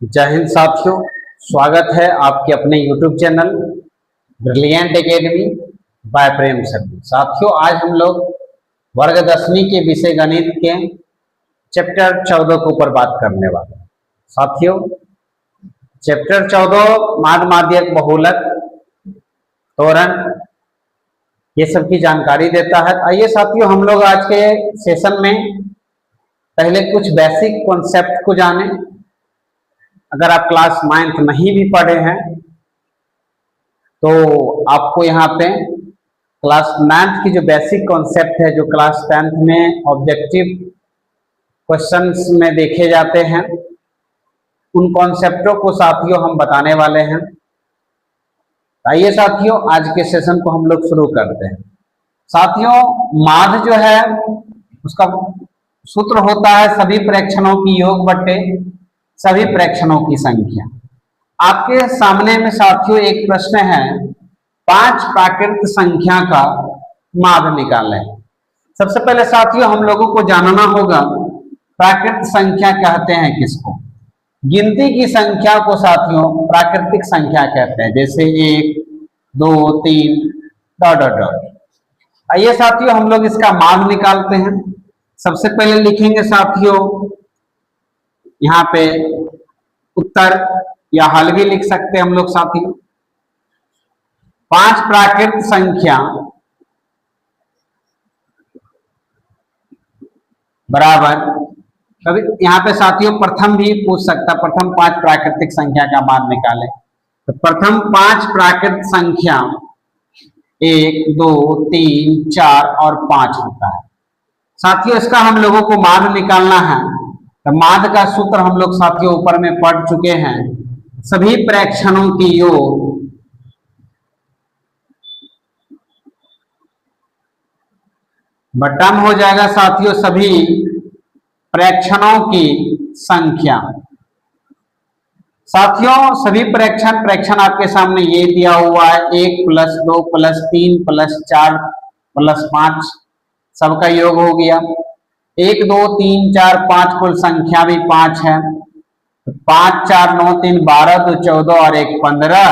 जय हिंद साथियों, स्वागत है आपके अपने YouTube channel brilliant academy by Prem sir. साथियों, आज हम लोग वर्ग 10वीं के विषय गणित के चैप्टर 14 के ऊपर बात करने वाले हैं। साथियों, चैप्टर 14 माद माध्यक बहुलक त्वरण ये सब की जानकारी देता है। आइए साथियों, हम लोग आज के सेशन में पहले कुछ बेसिक कॉन्सेप्ट को जानें। अगर आप क्लास 9th नहीं भी पढ़े हैं तो आपको यहाँ पे क्लास 9th की जो बेसिक कॉन्सेप्ट है, जो क्लास 10th में ऑब्जेक्टिव क्वेश्चंस में देखे जाते हैं, उन कॉन्सेप्टों को साथियों हम बताने वाले हैं। आइए साथियों, आज के सेशन को हम लोग शुरू करते हैं। साथियों, माध्य जो है उसका सूत्र होता है सभी प्रेक्षणों की योग बट्टे सभी प्रेक्षणों की संख्या। आपके सामने में साथियों एक प्रश्न है, 5 प्राकृत संख्या का माध्य निकालें। सबसे पहले साथियों हम लोगों को जानना होगा प्राकृत संख्या कहते हैं किसको। गिनती की संख्या को साथियों प्राकृतिक संख्या कहते हैं, जैसे 1 2 3 डॉट डॉट डॉट। आइए साथियों हम लोग इसका माध्य निकालते हैं। सबसे पहले लिखेंगे साथियों यहाँ पे उत्तर या हल भी लिख सकते हैं हम लोग साथियों। 5 प्राकृत संख्या बराबर, कभी यहाँ पे साथियों प्रथम भी पूछ सकता, प्रथम 5 प्राकृतिक संख्या का मान निकालें। तो प्रथम 5 प्राकृत संख्या 1 2 3 4 और 5 होता है। साथियों इसका हम लोगों को मान निकालना है। तो माध्य का सूत्र हम लोग साथियों ऊपर में पढ़ चुके हैं, सभी प्रेक्षणों की योग बट्टा में हो जाएगा साथियों सभी प्रेक्षणों की संख्या। साथियों सभी प्रेक्षण आपके सामने ये दिया हुआ है, 1 + 2 + 3 + 4 + 5 सबका योग हो गया। 1 2 3 4 5 कुल संख्या भी 5 है। 5 4 9 3 12 2 14 और 1 15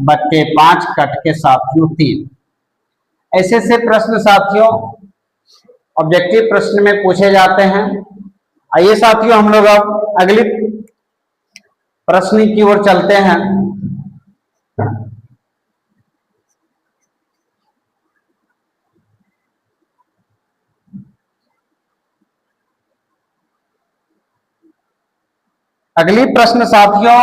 बट्टे 5 कट के साथियों 3। ऐसे से प्रश्न साथियों ऑब्जेक्टिव प्रश्न में पूछे जाते हैं। आइए साथियों हम लोग अब अगली प्रश्न की ओर चलते हैं। अगली प्रश्न साथियों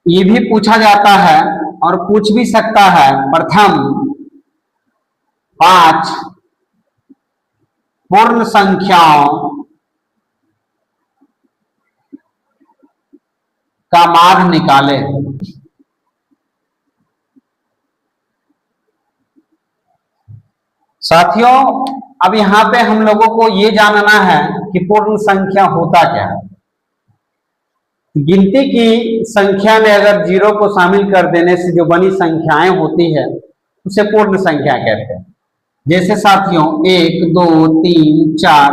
ये भी पूछा जाता है और पूछ भी सकता है, प्रथम 5 पूर्ण संख्याओं का माध्य निकाले। साथियों अब यहां पे हम लोगों को ये जानना है कि पूर्ण संख्या होता क्या है। गिनती की संख्या में अगर 0 को शामिल कर देने से जो बनी संख्याएं होती है उसे पूर्ण संख्या कहते हैं। जैसे साथियों 1 2 3 4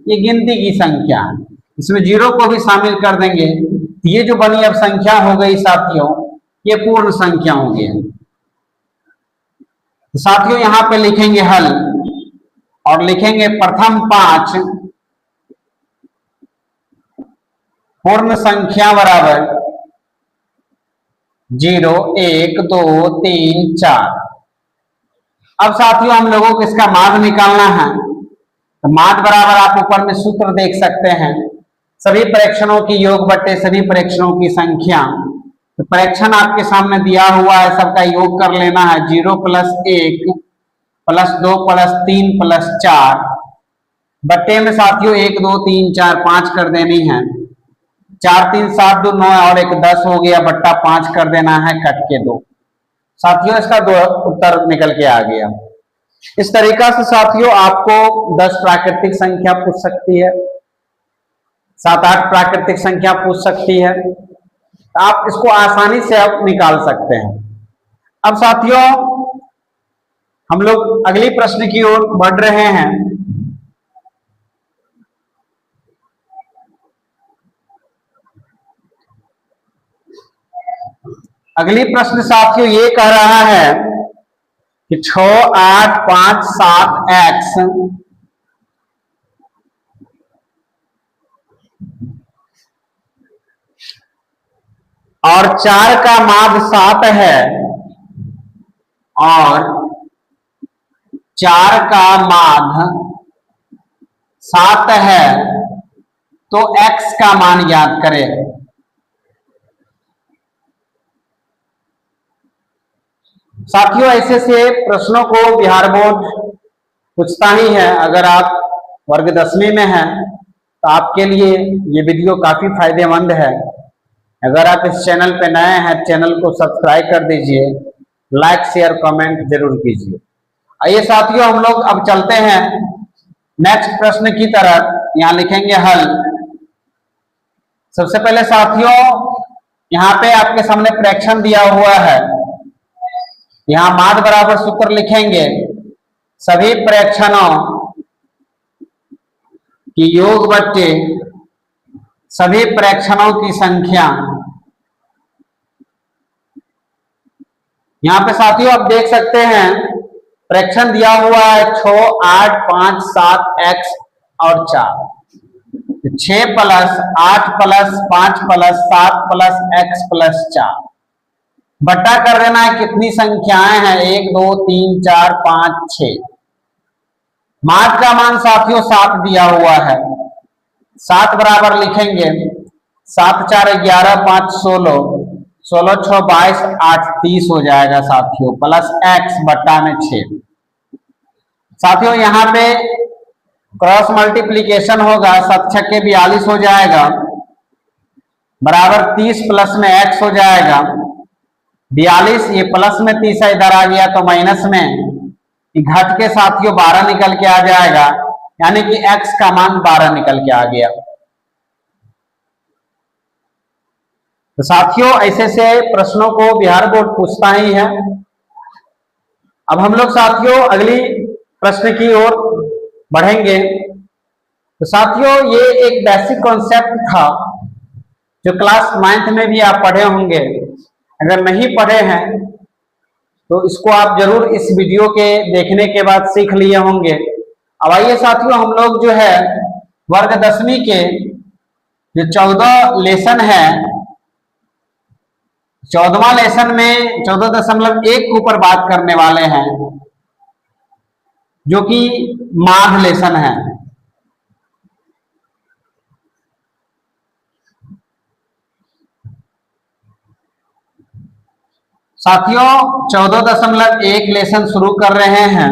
ये गिनती की संख्या है, इसमें 0 को भी शामिल कर देंगे, ये जो बनी अब संख्या हो गई साथियों ये पूर्ण संख्या हो गई। तो साथियों यहां पे लिखेंगे हल और लिखेंगे प्रथम 5 पूर्ण संख्या बराबर 0 1 2 3 4। अब साथियों हम लोगों को इसका माध्य निकालना है। तो माध्य बराबर आप ऊपर में सूत्र देख सकते हैं, सभी प्रेक्षणों की योग बट्टे सभी प्रेक्षणों की संख्या। तो प्रेक्षण आपके सामने दिया हुआ है, सबका योग कर लेना है। 0 + 1 + 2 + 3 + 4 बट्टे में साथियों 1 2 3 4 5 कर देनी है। 4 3 7 2 9 और 1 10 हो गया, बट्टा 5 कर देना है, कट के 2। साथियों इसका उत्तर निकल के आ गया। इस तरीका से साथियों आपको 10 प्राकृतिक संख्या पूछ सकती है, 7 8 प्राकृतिक संख्या पूछ सकती है। आप इसको आसानी से आप निकाल सकते हैं। अब साथियों हम लोग अगली प्रश्न की ओर बढ़ रहे हैं। अगली प्रश्न साथियों ये कह रहा है कि 6, 8, 5, 7 एक्स और 4 का माध्य 7 है और 4 का माध्य 7 है, तो x का मान ज्ञात करें। साथियों ऐसे से प्रश्नों को बिहार बोर्ड पूछता ही है। अगर आप वर्ग 10वीं में हैं तो आपके लिए ये वीडियो काफी फायदेमंद है। अगर आप इस चैनल पे नए हैं, चैनल को सब्सक्राइब कर दीजिए, लाइक शेयर कमेंट जरूर कीजिए। आइए साथियों हम लोग अब चलते हैं नेक्स्ट प्रश्न की तरफ। यहाँ लिखेंगे हल। सबसे पहले साथियों यहाँ पे आपके सामने फ्रैक्शन दिया हुआ है। यहाँ माध्य बराबर सूत्र लिखेंगे, सभी फ्रैक्शनों की योग बट्टे सभी फ्रैक्शनों की संख्या। यहाँ पे साथियों आप देख सकते हैं फ्रैक्शन दिया हुआ है 6, 8, 5, 7 एक्स और 4। 6 plus 8 plus 5 plus 7 plus x plus 4 बट्टा कर देना है। कितनी संख्याएं हैं? 1, 2, 3, 4, 5, 6। माध्य का मान साथियों 7 दिया हुआ है। 7 बराबर लिखेंगे 7, 4, 11, 5, 16, 16, 6, 22, 8, 30 हो जाएगा साथियों, प्लस एक्स बट्टा में 6। साथियों यहाँ पे क्रॉस मल्टीप्लीकेशन होगा, 7 छक्के 42 हो जाएगा, बराबर 30 प्लस में एक्स हो जाएगा 42। ये प्लस में 30 इधर आ गया तो माइनस में घट के साथियों 12 निकल के आ जाएगा, यानी कि x का मान 12 निकल के आ गया। तो साथियों ऐसे से प्रश्नों को बिहार बोर्ड पूछता ही है। अब हम लोग साथियों अगली प्रश्न की ओर बढ़ेंगे। तो साथियों ये एक बेसिक कॉन्सेप्ट था जो क्लास 9th में भी आप पढ़े होंगे। अगर नहीं पढ़े हैं तो इसको आप जरूर इस वीडियो के देखने के बाद सीख लिए होंगे। अब आइए साथियों हम लोग जो है वर्ग 10वीं के जो 14 लेसन है, 14वां लेसन में 14.1 के ऊपर बात करने वाले हैं, जो कि माध्य लेसन है। साथियों 14.1 लेसन शुरू कर रहे हैं।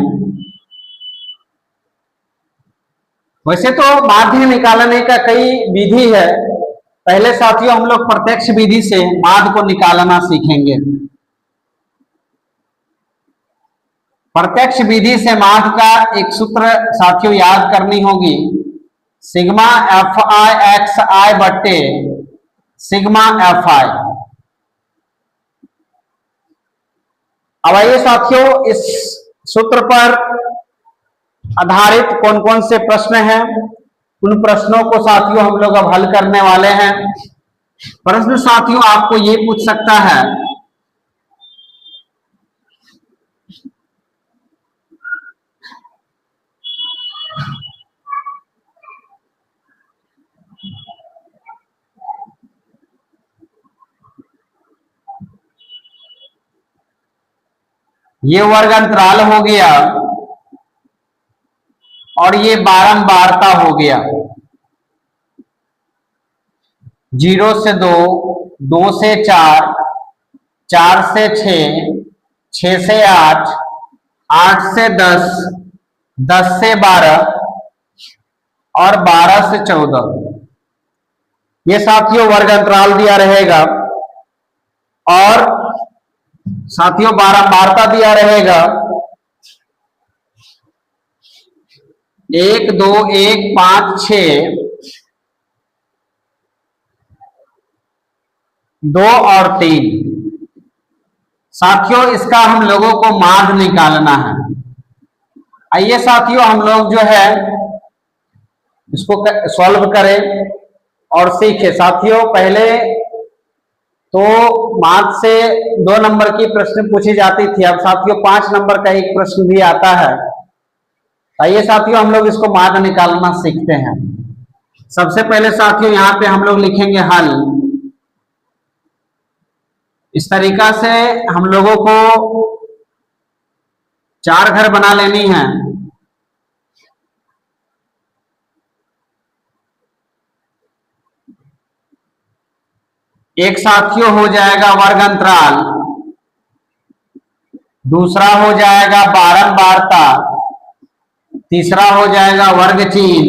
वैसे तो माध्य निकालने का कई विधि है। पहले साथियों हम लोग प्रत्यक्ष विधि से माध्य को निकालना सीखेंगे। प्रत्यक्ष विधि से माध्य का एक सूत्र साथियों याद करनी होगी, सिग्मा एफ आई एक्स आई बट्टे सिग्मा एफ आई। अब आइए साथियों इस सूत्र पर आधारित कौन कौन से प्रश्न हैं, उन प्रश्नों को साथियों हम लोग अब हल करने वाले हैं। प्रश्न साथियों आपको ये पूछ सकता है, ये वर्ग अंतराल हो गया और ये बारंबारता हो गया। 0 से 2, 2 से 4, 4 से 6, 6 से 8, 8 से 10, 10 से 12 और 12 से 14। ये साथियों वर्ग अंतराल दिया रहेगा और साथियों बारंबारता दिया रहेगा 1, 2, 1, 5, 6, 2 और 3। साथियों इसका हम लोगों को माध्य निकालना है। आइए साथियों हम लोग जो है इसको सॉल्व करें और सीखे। साथियों पहले तो मार्च से 2 नंबर की प्रश्न पूछी जाती थी। अब साथियों 5 नंबर का एक प्रश्न भी आता है। आइए साथियों हम लोग इसको मार्ग निकालना सीखते हैं। सबसे पहले साथियों यहाँ पे हम लोग लिखेंगे हल। इस तरीका से हम लोगों को 4 घर बना लेनी है। एक साथियों हो जाएगा वर्ग अंतराल, दूसरा हो जाएगा बारंबारता, तीसरा हो जाएगा वर्ग चिन्ह।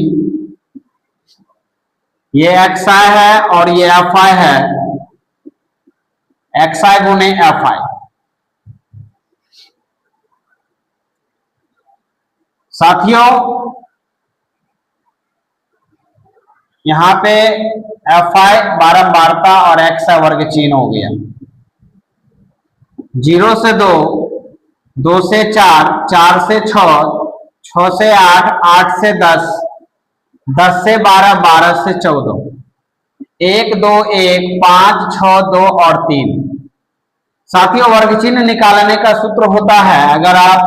ये एक्स आई है और ये एफ आई है, एक्स आई गुने एफ आई। साथियों यहां पे एफ आई बारंबारता और एक्स आई वर्ग चिन्ह हो गया। 0 से 2, 2 से 4, 4 से 6, 6 से 8, 8 से 10, 10 से 12, 12 से 14, 1 2 1 5 6 2 और 3। साथियों वर्ग चिन्ह निकालने का सूत्र होता है, अगर आप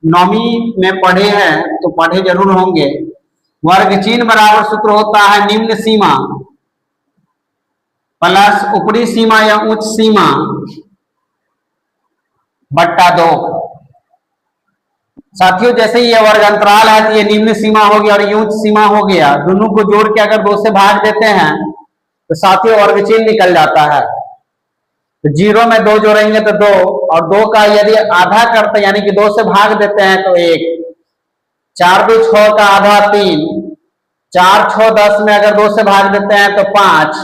9वीं में पढ़े हैं तो पढ़े जरूर होंगे। वर्ग चिन्ह बराबर सूत्र होता है निम्न सीमा प्लस ऊपरी सीमा या उच्च सीमा बट्टा 2। साथियों जैसे ये वर्ग अंतराल है तो ये निम्न सीमा हो गया और ये उच्च सीमा हो गया। दोनों को जोड़ के अगर 2 से भाग देते हैं तो साथियों वर्ग चिन्ह निकल जाता है। तो 0 में 2 जोड़ेंगे तो 2, और 2 का यदि आधा करते यानी कि 2 से भाग देते हैं तो 1, 4 2 6 का आधा 3, 4 6 10 में अगर 2 से भाग देते हैं तो 5,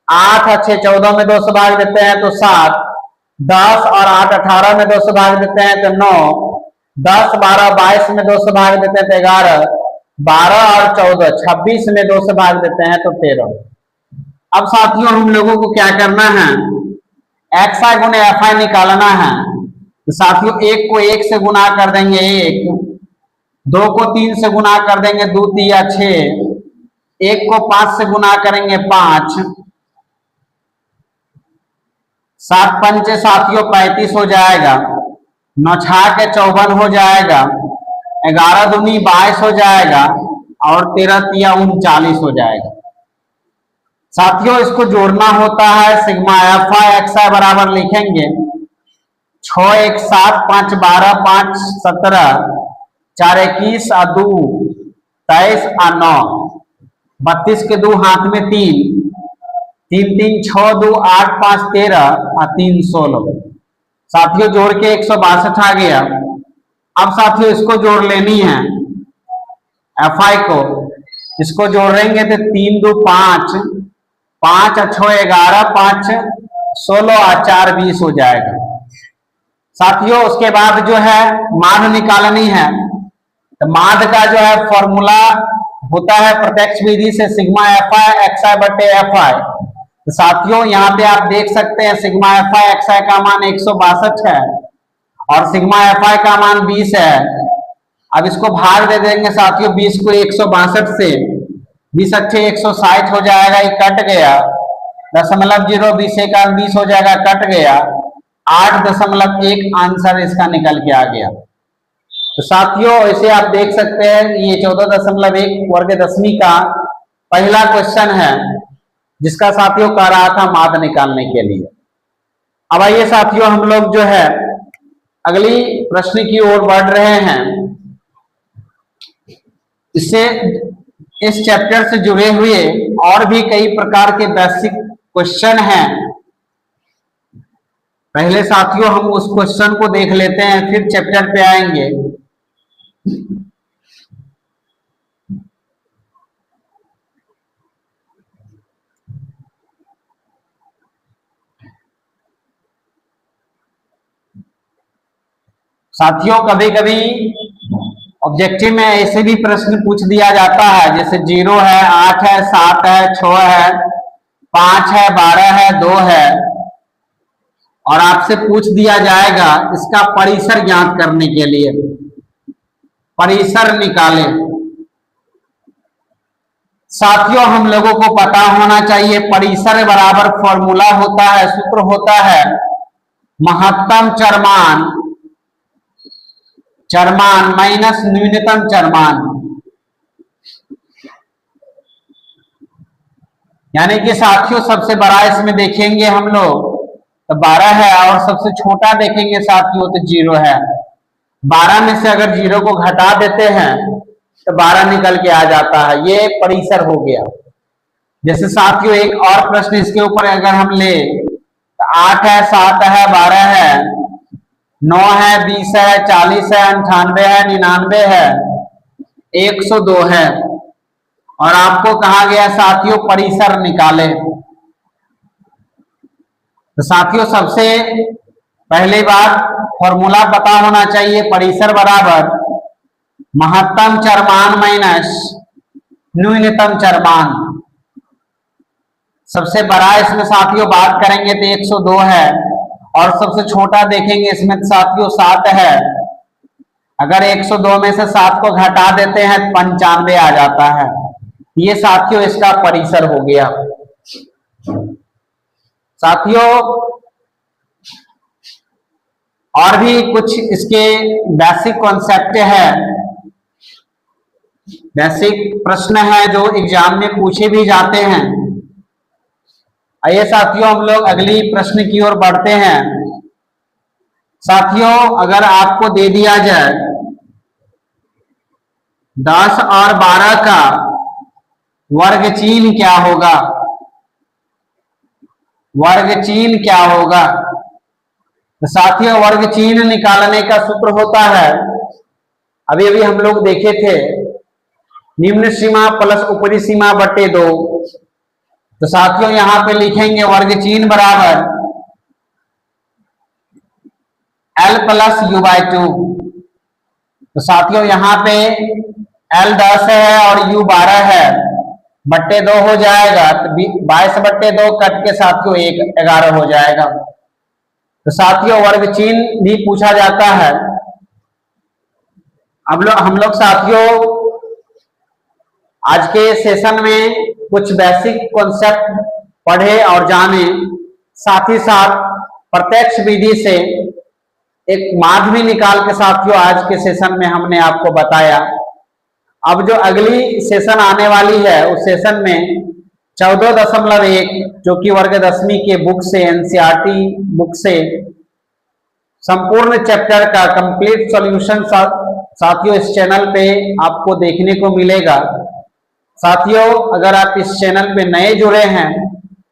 8 6 14 में 2 से भाग देते हैं तो 7, 10 और 8 18 में 2 से भाग देते हैं तो 9, 10 12 22 में 2 से भाग देते हैं तो 11, 12 और 14 26 में 2 से भाग देते हैं तो 13। अब साथियों हम लोगों को क्या करना है, एक्स आई गुने एफ आई निकालना है। तो साथियों 1 को 1 से गुना कर देंगे 1, 2 को 3 से गुना कर देंगे 2 3 6, 1 को 5 से गुना करेंगे 5, 7 पंचे साथियों 35 हो जाएगा, 9 6 के 54 हो जाएगा, 11 दूनी 22 हो जाएगा और 13 तिया 39 हो जाएगा। साथियों इसको जोड़ना होता है, सिग्मा एफ आई एक्स आई बराबर लिखेंगे 6 1 7 5 12 5 17 4 21 और 2 23 और 9, 32 के 2 हाथ में 3, 3 3 6 2 8 5 13 और 3 16। साथियों जोड़ के 162 आ गया। अब साथियों इसको जोड़ लेनी है एफ आई को, इसको जोड़ लेंगे तो 3 2 5, 5 और 6 11, 5 16 और 4 20 हो जाएगा। साथियों उसके बाद जो है माध्य निकालनी है। तो माध्य का जो है फॉर्मूला होता है प्रत्यक्ष विधि से सिग्मा एफ आई एक्स आई बटे एफ आई। तो साथियों यहाँ पे आप देख सकते हैं सिग्मा एफ आई एक्स आई का मान 162 है और सिग्मा एफ आई का मान 20 है। अब इसको भाग दे देंगे साथियों, 20 को 162 से, 20 अच्छे 160 हो जाएगा, ये कट गया, 0.0 20 का 20 हो जाएगा, कट गया, 8.1 आंसर इसका निकल के आ गया। तो साथियों इसे आप देख सकते हैं ये 14.1 वर्ग दशमी का पहला क्वेश्चन है जिसका साथियों कह रहा था माध्य निकालने के लिए। अब आइए साथियों हम लोग जो है अगली प्रश्न की ओर बढ़ रहे हैं। इससे इस चैप्टर से जुड़े हुए और भी कई प्रकार के बेसिक क्वेश्चन हैं। पहले साथियों हम उस क्वेश्चन को देख लेते हैं फिर चैप्टर पे आएंगे। साथियों कभी कभी ऑब्जेक्टिव में ऐसे भी प्रश्न पूछ दिया जाता है, जैसे 0 है, 8 है, 7 है, 6 है, 5 है, 12 है, 2 है, और आपसे पूछ दिया जाएगा इसका परिसर ज्ञात करने के लिए परिसर निकालें। साथियों हम लोगों को पता होना चाहिए परिसर बराबर फॉर्मूला होता है, सूत्र होता है महत्तम चरमान माइनस न्यूनतम चरमान। यानी कि साथियों सबसे बड़ा इसमें देखेंगे हम लोग तो 12 है और सबसे छोटा देखेंगे साथियों तो 0 है। 12 में से अगर 0 को घटा देते हैं तो 12 निकल के आ जाता है, ये परिसर हो गया। जैसे साथियों एक और प्रश्न इसके ऊपर अगर हम ले तो 8 है, 7 है, 12 है, 9 है, 20 है, 40 है, 98 है, 99 है, 102 है और आपको कहा गया साथियों परिसर निकाले। तो साथियों सबसे पहली बात फॉर्मूला पता होना चाहिए परिसर बराबर महत्तम चरमान माइनस न्यूनतम चरमान। सबसे बड़ा इसमें साथियों बात करेंगे तो 102 है और सबसे छोटा देखेंगे इसमें साथियों 7 है। अगर 102 में से 7 को घटा देते हैं तो 95 आ जाता है। ये साथियों इसका परिसर हो गया। साथियों और भी कुछ इसके बेसिक कॉन्सेप्ट है, बेसिक प्रश्न है जो एग्जाम में पूछे भी जाते हैं। आइए साथियों हम लोग अगली प्रश्न की ओर बढ़ते हैं। साथियों अगर आपको दे दिया जाए 10 और 12 का वर्ग चिन्ह क्या होगा, वर्ग चिन्ह क्या होगा? तो साथियों वर्ग चिन्ह निकालने का सूत्र होता है, अभी अभी हम लोग देखे थे, निम्न सीमा प्लस ऊपरी सीमा बटे 2। तो साथियों यहां पे लिखेंगे वर्ग चिन्ह बराबर L प्लस u/2। तो साथियों यहां पे L 10 है और u 12 है, बट्टे 2 हो जाएगा तो 22 बट्टे 2 कट के साथियों 11 हो जाएगा। तो साथियों वर्ग चिन्ह भी पूछा जाता है। अब हम लोग साथियों आज के सेशन में कुछ बेसिक कॉन्सेप्ट पढ़े और जाने, साथ ही साथ प्रत्यक्ष विधि से एक माध्य निकाल के साथियों आज के सेशन में हमने आपको बताया। अब जो अगली सेशन आने वाली है उस सेशन में 14.1 जो कि वर्ग 10वीं के बुक से एनसीईआरटी बुक से संपूर्ण चैप्टर का कंप्लीट सॉल्यूशन साथियों इस चैनल पे आपको देखने को मिलेगा। साथियों अगर आप इस चैनल पे नए जुड़े हैं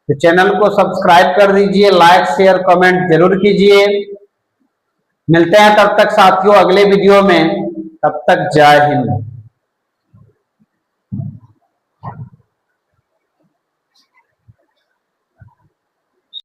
तो चैनल को सब्सक्राइब कर दीजिए, लाइक शेयर कमेंट जरूर कीजिए। मिलते हैं तब तक साथियों अगले वीडियो में, तब तक जय हिंद।